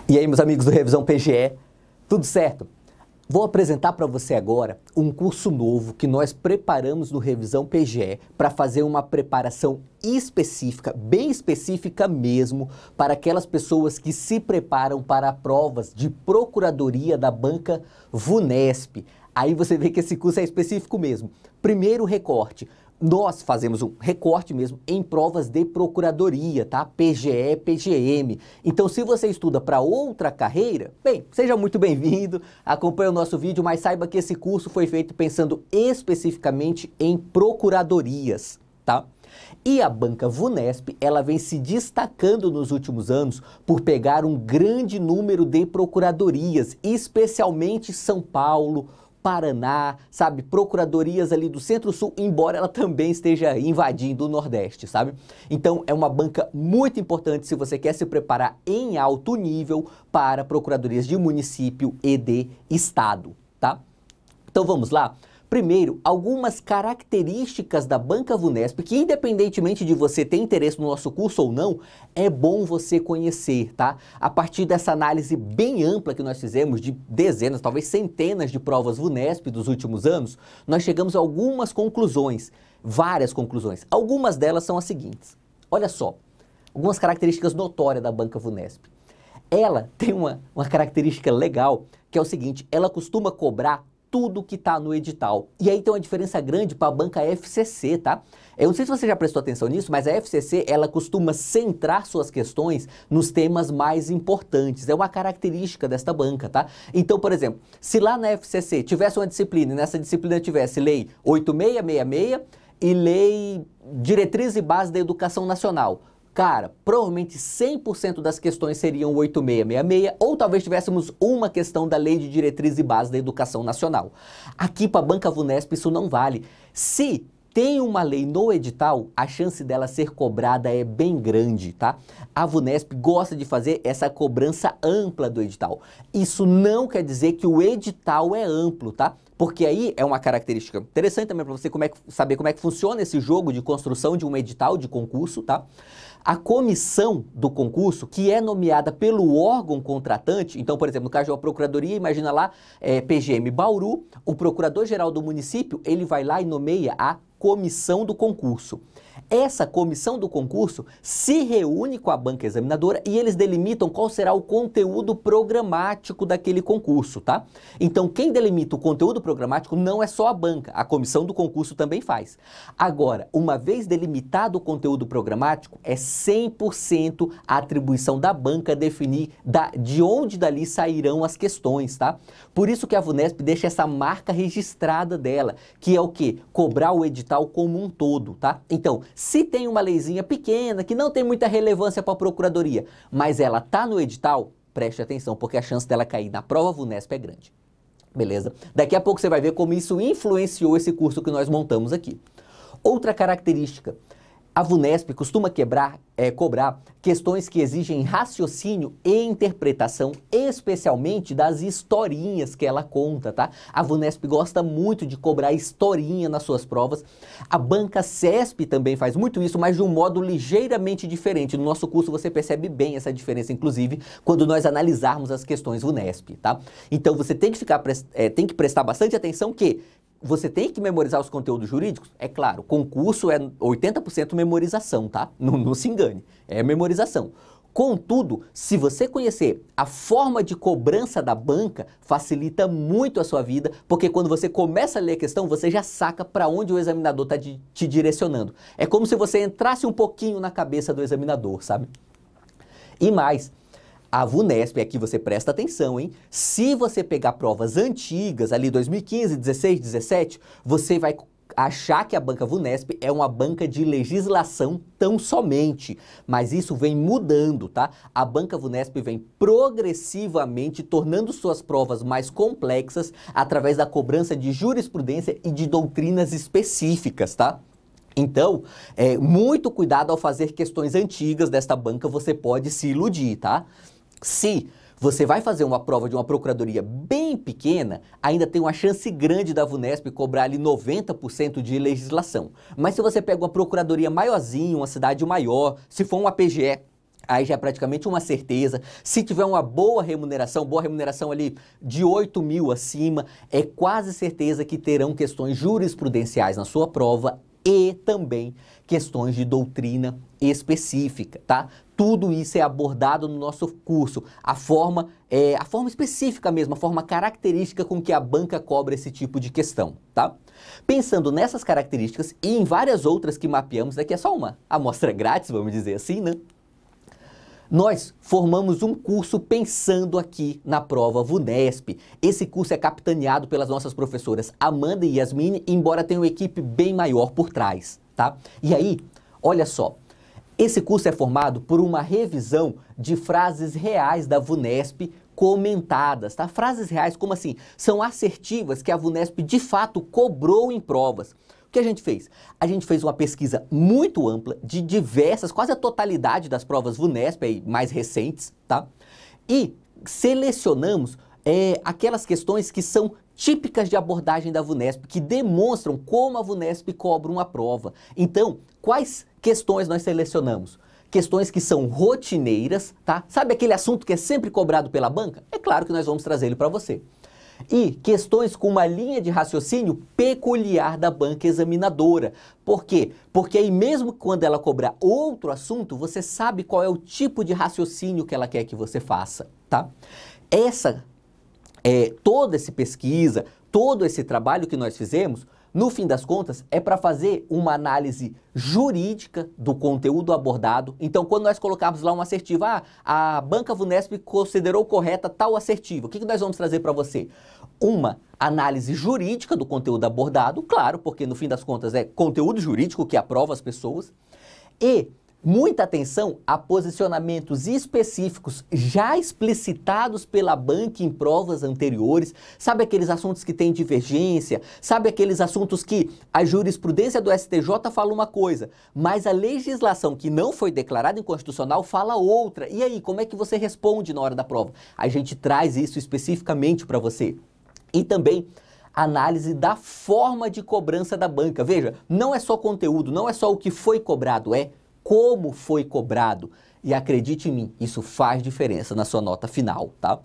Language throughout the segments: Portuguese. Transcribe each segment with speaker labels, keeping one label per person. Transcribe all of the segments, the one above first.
Speaker 1: E aí, meus amigos do Revisão PGE, tudo certo? Vou apresentar para você agora um curso novo que nós preparamos no Revisão PGE para fazer uma preparação específica, bem específica mesmo, para aquelas pessoas que se preparam para provas de procuradoria da banca VUNESP. Aí você vê que esse curso é específico mesmo. Primeiro recorte. Nós fazemos um recorte mesmo em provas de procuradoria, tá? PGE, PGM. Então, se você estuda para outra carreira, bem, seja muito bem-vindo, acompanhe o nosso vídeo, mas saiba que esse curso foi feito pensando especificamente em procuradorias, tá? E a banca VUNESP, ela vem se destacando nos últimos anos por pegar um grande número de procuradorias, especialmente São Paulo, Paraná, sabe, procuradorias ali do Centro-Sul, embora ela também esteja invadindo o Nordeste, sabe? Então é uma banca muito importante se você quer se preparar em alto nível para procuradorias de município e de estado, tá? Então vamos lá? Primeiro, algumas características da banca VUNESP que, independentemente de você ter interesse no nosso curso ou não, é bom você conhecer, tá? A partir dessa análise bem ampla que nós fizemos de dezenas, talvez centenas de provas VUNESP dos últimos anos, nós chegamos a algumas conclusões, várias conclusões. Algumas delas são as seguintes. Olha só, algumas características notórias da banca VUNESP. Ela tem uma característica legal, que é o seguinte, ela costuma cobrar tudo que está no edital. E aí tem uma diferença grande para a banca FCC, tá? Eu não sei se você já prestou atenção nisso, mas a FCC, ela costuma centrar suas questões nos temas mais importantes. É uma característica desta banca, tá? Então, por exemplo, se lá na FCC tivesse uma disciplina, e nessa disciplina tivesse lei 8666 e lei Diretriz e Base da Educação Nacional, cara, provavelmente 100% das questões seriam 8666, ou talvez tivéssemos uma questão da Lei de Diretriz e Base da Educação Nacional. Aqui para a banca VUNESP isso não vale. Se tem uma lei no edital, a chance dela ser cobrada é bem grande, tá? A VUNESP gosta de fazer essa cobrança ampla do edital. Isso não quer dizer que o edital é amplo, tá? Porque aí é uma característica interessante também para você saber como é que funciona esse jogo de construção de um edital de concurso, tá? A comissão do concurso, que é nomeada pelo órgão contratante, então, por exemplo, no caso de uma procuradoria, imagina lá, PGM Bauru, o procurador-geral do município, ele vai lá e nomeia a comissão do concurso. Essa comissão do concurso se reúne com a banca examinadora e eles delimitam qual será o conteúdo programático daquele concurso, tá? Então, quem delimita o conteúdo programático não é só a banca, a comissão do concurso também faz. Agora, uma vez delimitado o conteúdo programático, é 100% a atribuição da banca definir de onde dali sairão as questões, tá? Por isso que a VUNESP deixa essa marca registrada dela, que é o quê? Cobrar o edital como um todo, tá? Então, se tem uma leizinha pequena, que não tem muita relevância para a procuradoria, mas ela tá no edital, preste atenção, porque a chance dela cair na prova VUNESP é grande. Beleza? Daqui a pouco você vai ver como isso influenciou esse curso que nós montamos aqui. Outra característica, a VUNESP costuma cobrar questões que exigem raciocínio e interpretação, especialmente das historinhas que ela conta, tá? A VUNESP gosta muito de cobrar historinha nas suas provas. A banca CESP também faz muito isso, mas de um modo ligeiramente diferente. No nosso curso você percebe bem essa diferença, inclusive, quando nós analisarmos as questões VUNESP, tá? Então você tem que prestar bastante atenção que você tem que memorizar os conteúdos jurídicos? É claro, concurso é 80% memorização, tá? Não se engane, é memorização. Contudo, se você conhecer a forma de cobrança da banca, facilita muito a sua vida, porque quando você começa a ler a questão, você já saca para onde o examinador está te direcionando. É como se você entrasse um pouquinho na cabeça do examinador, sabe? E mais, a VUNESP, aqui você presta atenção, hein? Se você pegar provas antigas, ali 2015, 16, 17, você vai achar que a banca VUNESP é uma banca de legislação tão somente, mas isso vem mudando, tá? A banca VUNESP vem progressivamente tornando suas provas mais complexas através da cobrança de jurisprudência e de doutrinas específicas, tá? Então, muito cuidado ao fazer questões antigas desta banca, você pode se iludir, tá? Se você vai fazer uma prova de uma procuradoria bem pequena, ainda tem uma chance grande da VUNESP cobrar ali 90% de legislação. Mas se você pega uma procuradoria maiorzinha, uma cidade maior, se for uma PGE aí já é praticamente uma certeza. Se tiver uma boa remuneração ali de 8 mil acima, é quase certeza que terão questões jurisprudenciais na sua prova e também questões de doutrina específica, tá? Tudo isso é abordado no nosso curso. A forma específica mesmo, a forma característica com que a banca cobra esse tipo de questão, tá? Pensando nessas características e em várias outras que mapeamos, aqui é só uma amostra grátis, vamos dizer assim, né? Nós formamos um curso pensando aqui na prova VUNESP. Esse curso é capitaneado pelas nossas professoras Amanda e Yasmine, embora tenha uma equipe bem maior por trás, tá? E aí, olha só, esse curso é formado por uma revisão de frases reais da VUNESP comentadas, tá? Frases reais, como assim? São assertivas que a VUNESP de fato cobrou em provas. O que a gente fez? A gente fez uma pesquisa muito ampla de diversas, quase a totalidade das provas VUNESP aí, mais recentes, tá? E selecionamos aquelas questões que são típicas de abordagem da VUNESP, que demonstram como a VUNESP cobra uma prova. Então, quais questões nós selecionamos? Questões que são rotineiras, tá? Sabe aquele assunto que é sempre cobrado pela banca? É claro que nós vamos trazer ele para você. E questões com uma linha de raciocínio peculiar da banca examinadora. Por quê? Porque aí mesmo quando ela cobrar outro assunto, você sabe qual é o tipo de raciocínio que ela quer que você faça, tá? Toda essa pesquisa, todo esse trabalho que nós fizemos, no fim das contas, é para fazer uma análise jurídica do conteúdo abordado. Então, quando nós colocarmos lá uma assertiva, a banca VUNESP considerou correta tal assertiva, o que nós vamos trazer para você? Uma análise jurídica do conteúdo abordado, claro, porque no fim das contas é conteúdo jurídico que aprova as pessoas, e muita atenção a posicionamentos específicos já explicitados pela banca em provas anteriores. Sabe aqueles assuntos que têm divergência? Sabe aqueles assuntos que a jurisprudência do STJ fala uma coisa, mas a legislação que não foi declarada inconstitucional fala outra. E aí, como é que você responde na hora da prova? A gente traz isso especificamente para você. E também análise da forma de cobrança da banca. Veja, não é só conteúdo, não é só o que foi cobrado, é como foi cobrado. E acredite em mim, isso faz diferença na sua nota final, tá?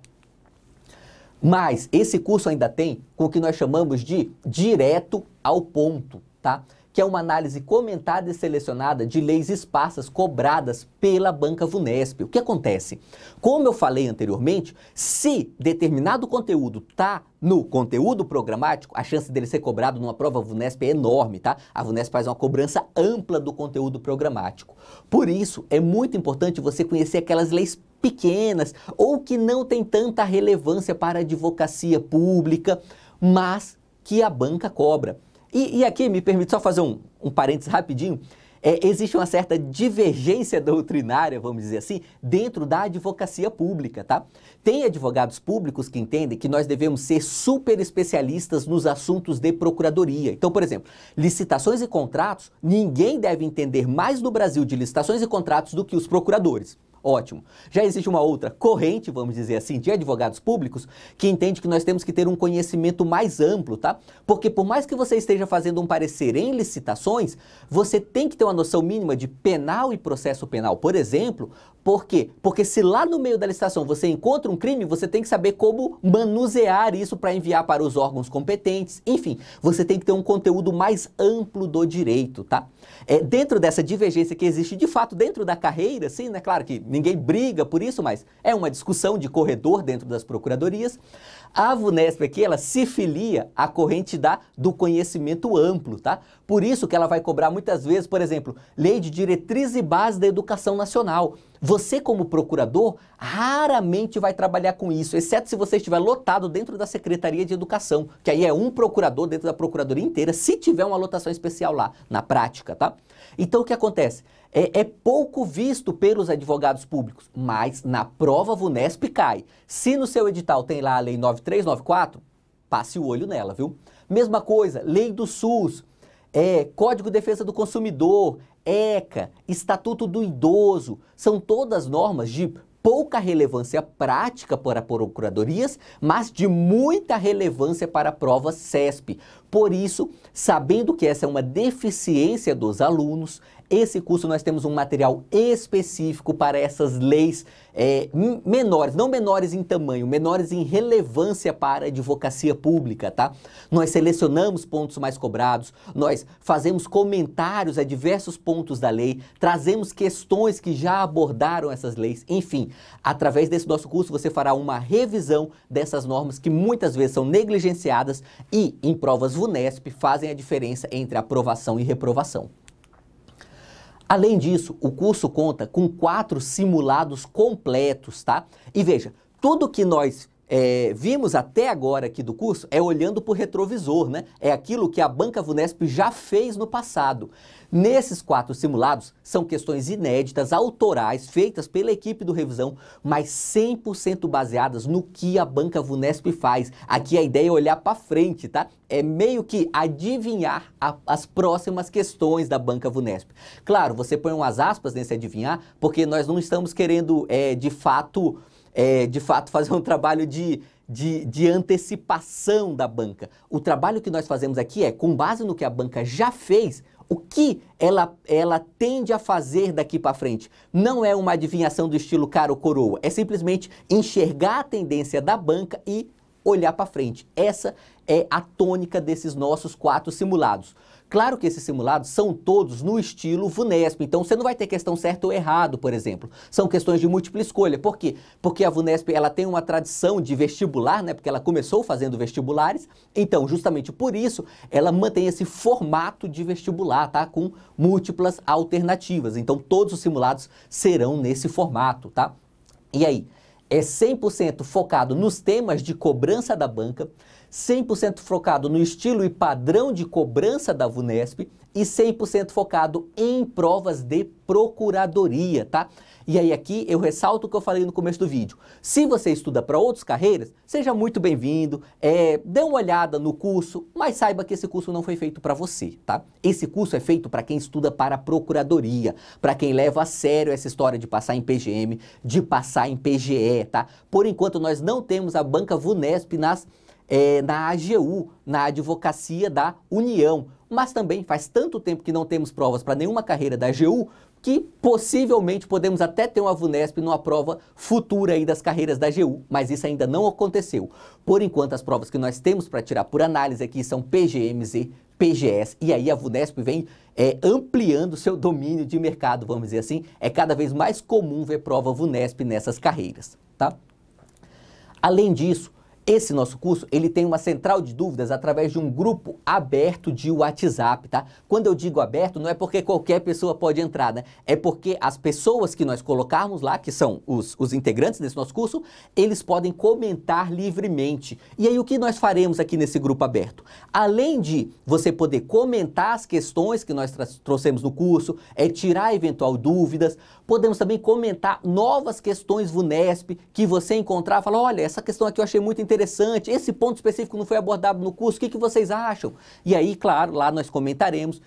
Speaker 1: Mas esse curso ainda tem com o que nós chamamos de direto ao ponto, tá? Que é uma análise comentada e selecionada de leis esparsas cobradas pela banca VUNESP. O que acontece? Como eu falei anteriormente, se determinado conteúdo está no conteúdo programático, a chance dele ser cobrado numa prova VUNESP é enorme, tá? A VUNESP faz uma cobrança ampla do conteúdo programático. Por isso, é muito importante você conhecer aquelas leis pequenas ou que não tem tanta relevância para a advocacia pública, mas que a banca cobra. E aqui, me permite só fazer um parênteses rapidinho, existe uma certa divergência doutrinária, vamos dizer assim, dentro da advocacia pública, tá? Tem advogados públicos que entendem que nós devemos ser super especialistas nos assuntos de procuradoria. Então, por exemplo, licitações e contratos, ninguém deve entender mais no Brasil de licitações e contratos do que os procuradores. Ótimo. Já existe uma outra corrente, vamos dizer assim, de advogados públicos que entende que nós temos que ter um conhecimento mais amplo, tá? Porque por mais que você esteja fazendo um parecer em licitações, você tem que ter uma noção mínima de penal e processo penal. Por exemplo, por quê? Porque se lá no meio da licitação você encontra um crime, você tem que saber como manusear isso para enviar para os órgãos competentes. Enfim, você tem que ter um conteúdo mais amplo do direito, tá? Dentro dessa divergência que existe de fato dentro da carreira, sim, né? Claro que ninguém briga por isso, mas é uma discussão de corredor dentro das procuradorias. A VUNESP aqui, ela se filia à corrente do conhecimento amplo, tá? Por isso que ela vai cobrar muitas vezes, por exemplo, Lei de Diretriz e Base da Educação Nacional. Você, como procurador, raramente vai trabalhar com isso, exceto se você estiver lotado dentro da Secretaria de Educação, que aí é um procurador dentro da Procuradoria inteira, se tiver uma lotação especial lá, na prática, tá? Então, o que acontece? É pouco visto pelos advogados públicos, mas na prova VUNESP cai. Se no seu edital tem lá a Lei 9394, passe o olho nela, viu? Mesma coisa, Lei do SUS, Código de Defesa do Consumidor, ECA, Estatuto do Idoso, são todas normas de pouca relevância prática para procuradorias, mas de muita relevância para provas CESP. Por isso, sabendo que essa é uma deficiência dos alunos, esse curso nós temos um material específico para essas leis menores, não menores em tamanho, menores em relevância para a advocacia pública, tá? Nós selecionamos pontos mais cobrados, nós fazemos comentários a diversos pontos da lei, trazemos questões que já abordaram essas leis, enfim, através desse nosso curso você fará uma revisão dessas normas que muitas vezes são negligenciadas e, em provas VUNESP, fazem a diferença entre aprovação e reprovação. Além disso, o curso conta com 4 simulados completos, tá? E veja, tudo que nós vimos até agora aqui do curso é olhando para o retrovisor, né? É aquilo que a Banca VUNESP já fez no passado. Nesses 4 simulados, são questões inéditas, autorais, feitas pela equipe do Revisão, mas 100% baseadas no que a Banca VUNESP faz. Aqui a ideia é olhar para frente, tá? É meio que adivinhar as próximas questões da Banca VUNESP. Claro, você põe umas aspas nesse adivinhar, porque nós não estamos querendo, de fato, fazer um trabalho de antecipação da banca. O trabalho que nós fazemos aqui é, com base no que a banca já fez, o que ela tende a fazer daqui para frente. Não é uma adivinhação do estilo cara ou coroa, é simplesmente enxergar a tendência da banca e olhar para frente. Essa é a tônica desses nossos 4 simulados. Claro que esses simulados são todos no estilo VUNESP, então você não vai ter questão certa ou errado, por exemplo. São questões de múltipla escolha. Por quê? Porque a VUNESP ela tem uma tradição de vestibular, né? Porque ela começou fazendo vestibulares, então justamente por isso ela mantém esse formato de vestibular, tá? Com múltiplas alternativas. Então todos os simulados serão nesse formato, tá? E aí? É 100% focado nos temas de cobrança da banca, 100% focado no estilo e padrão de cobrança da VUNESP e 100% focado em provas de procuradoria, tá? E aí aqui eu ressalto o que eu falei no começo do vídeo. Se você estuda para outras carreiras, seja muito bem-vindo, dê uma olhada no curso, mas saiba que esse curso não foi feito para você, tá? Esse curso é feito para quem estuda para a procuradoria, para quem leva a sério essa história de passar em PGM, de passar em PGE, tá? Por enquanto nós não temos a Banca VUNESP na AGU, na Advocacia da União, mas também faz tanto tempo que não temos provas para nenhuma carreira da AGU que possivelmente podemos até ter uma VUNESP numa prova futura aí das carreiras da AGU, mas isso ainda não aconteceu. Por enquanto as provas que nós temos para tirar por análise aqui são PGMs e PGS, e aí a VUNESP vem ampliando seu domínio de mercado, vamos dizer assim, é cada vez mais comum ver prova VUNESP nessas carreiras, tá? Além disso, esse nosso curso, ele tem uma central de dúvidas através de um grupo aberto de WhatsApp, tá? Quando eu digo aberto, não é porque qualquer pessoa pode entrar, né? É porque as pessoas que nós colocarmos lá, que são os integrantes desse nosso curso, eles podem comentar livremente. E aí o que nós faremos aqui nesse grupo aberto? Além de você poder comentar as questões que nós trouxemos no curso, tirar eventual dúvidas, podemos também comentar novas questões VUNESP que você encontrar, falar, olha, essa questão aqui eu achei muito interessante, esse ponto específico não foi abordado no curso, o que vocês acham? E aí, claro, lá nós comentaremos,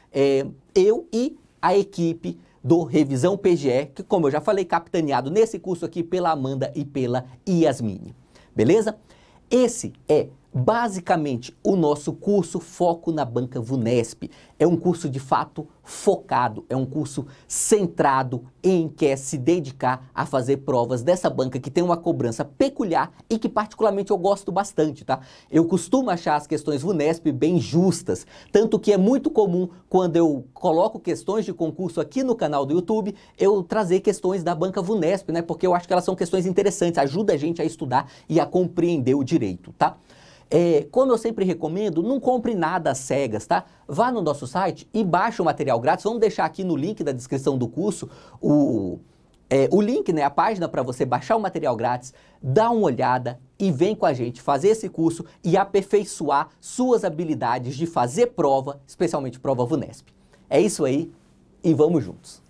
Speaker 1: eu e a equipe do Revisão PGE, que como eu já falei, capitaneado nesse curso aqui pela Amanda e pela Yasmine. Beleza? Esse é basicamente o nosso curso Foco na Banca VUNESP. É um curso de fato focado, é um curso centrado em quer se dedicar a fazer provas dessa banca que tem uma cobrança peculiar e que particularmente eu gosto bastante, tá? Eu costumo achar as questões VUNESP bem justas, tanto que é muito comum quando eu coloco questões de concurso aqui no canal do YouTube, eu trazer questões da banca VUNESP, né? Porque eu acho que elas são questões interessantes, ajuda a gente a estudar e a compreender o direito, tá? Como eu sempre recomendo, não compre nada às cegas, tá? Vá no nosso site e baixe o material grátis. Vamos deixar aqui no link da descrição do curso o link, né, a página para você baixar o material grátis, dá uma olhada e vem com a gente fazer esse curso e aperfeiçoar suas habilidades de fazer prova, especialmente prova VUNESP. É isso aí e vamos juntos!